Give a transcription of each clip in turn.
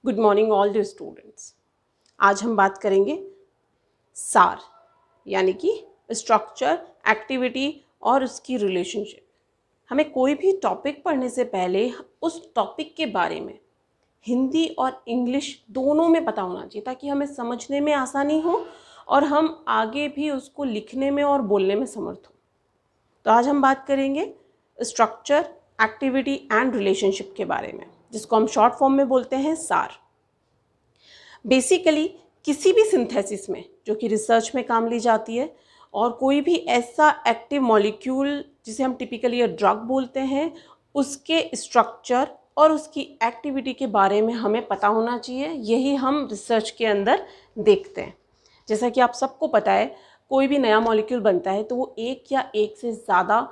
Good morning all the students. आज हम बात करेंगे सार यानी कि स्ट्रक्चर, एक्टिविटी और उसकी रिलेशनशिप। हमें कोई भी टॉपिक पढ़ने से पहले उस टॉपिक के बारे में हिंदी और इंग्लिश दोनों में पता होना चाहिए ताकि हमें समझने में आसानी हो और हम आगे भी उसको लिखने में और बोलने में समर्थ हो। तो आज हम बात करेंगे स्ट्रक्चर, एक्टिविटी एंड रिलेशनशिप के बारे में, जिसको हम शॉर्ट फॉर्म में बोलते हैं सार। बेसिकली किसी भी सिंथेसिस में जो कि रिसर्च में काम ली जाती है और कोई भी ऐसा एक्टिव मॉलिक्यूल जिसे हम टिपिकली ड्रग बोलते हैं, उसके स्ट्रक्चर और उसकी एक्टिविटी के बारे में हमें पता होना चाहिए। यही हम रिसर्च के अंदर देखते हैं। जैसा कि आप सबको पता है, कोई भी नया मॉलिक्यूल बनता है तो वो एक या एक से ज़्यादा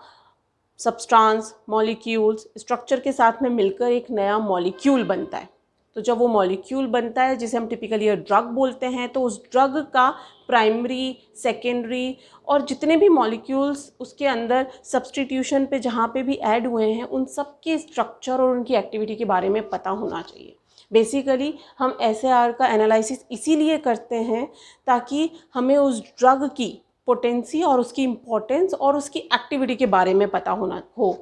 सब्सटेंस, मॉलिक्यूल्स, स्ट्रक्चर के साथ में मिलकर एक नया मॉलिक्यूल बनता है। तो जब वो मॉलिक्यूल बनता है जिसे हम टिपिकली ड्रग बोलते हैं, तो उस ड्रग का प्राइमरी, सेकेंडरी और जितने भी मॉलिक्यूल्स उसके अंदर सब्स्टिट्यूशन पे जहाँ पे भी ऐड हुए हैं, उन सब के स्ट्रक्चर और उनकी एक्टिविटी के बारे में पता होना चाहिए। बेसिकली हम SAR का एनालिसिस इसीलिए करते हैं ताकि हमें उस ड्रग की पोटेंसी और उसकी इम्पोर्टेंस और उसकी एक्टिविटी के बारे में पता होना हो।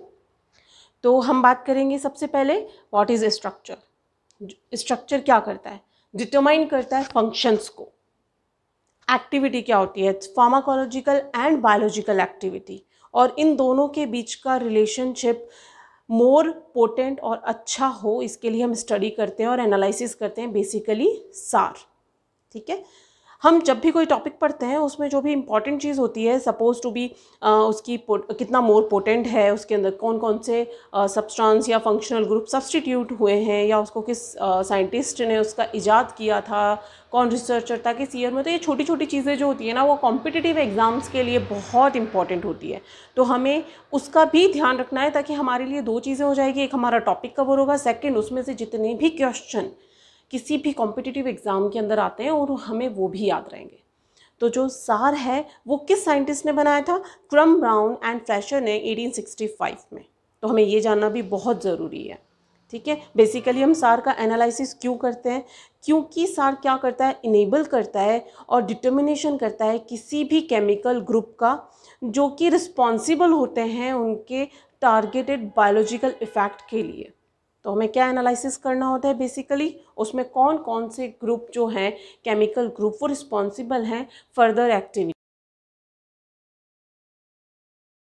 तो हम बात करेंगे सबसे पहले व्हाट इज़ स्ट्रक्चर। स्ट्रक्चर क्या करता है? डिटरमाइन करता है फंक्शंस को। एक्टिविटी क्या होती है? फार्माकोलॉजिकल एंड बायोलॉजिकल एक्टिविटी, और इन दोनों के बीच का रिलेशनशिप मोर पोटेंट और अच्छा हो, इसके लिए हम स्टडी करते हैं और एनालिसिस करते हैं, बेसिकली सार। ठीक है, हम जब भी कोई टॉपिक पढ़ते हैं उसमें जो भी इम्पॉर्टेंट चीज़ होती है, सपोज टू बी उसकी कितना मोर पोटेंट है, उसके अंदर कौन कौन से सब्सटेंस या फंक्शनल ग्रुप सब्स्टिट्यूट हुए हैं, या उसको किस साइंटिस्ट ने उसका इजाद किया था, कौन रिसर्चर था किस ईयर में। तो ये छोटी छोटी चीज़ें जो होती है ना, वो कॉम्पिटिटिव एग्ज़ाम्स के लिए बहुत इंपॉर्टेंट होती है। तो हमें उसका भी ध्यान रखना है ताकि हमारे लिए दो चीज़ें हो जाएगी, एक हमारा टॉपिक कवर होगा, सेकेंड उसमें से जितने भी क्वेश्चन किसी भी कॉम्पिटिटिव एग्ज़ाम के अंदर आते हैं और हमें वो भी याद रहेंगे। तो जो सार है वो किस साइंटिस्ट ने बनाया था? क्रम, ब्राउन एंड फ्लेशर ने 1865 में। तो हमें ये जानना भी बहुत ज़रूरी है। ठीक है, बेसिकली हम सार का एनालिसिस क्यों करते हैं? क्योंकि सार क्या करता है? इनेबल करता है और डिटर्मिनेशन करता है किसी भी केमिकल ग्रुप का जो कि रिस्पॉन्सिबल होते हैं उनके टारगेटेड बायोलॉजिकल इफ़ेक्ट के लिए। तो हमें क्या एनालिसिस करना होता है? बेसिकली उसमें कौन कौन से ग्रुप जो हैं केमिकल ग्रुप, वो रिस्पॉन्सिबल हैं फर्दर एक्टिविटी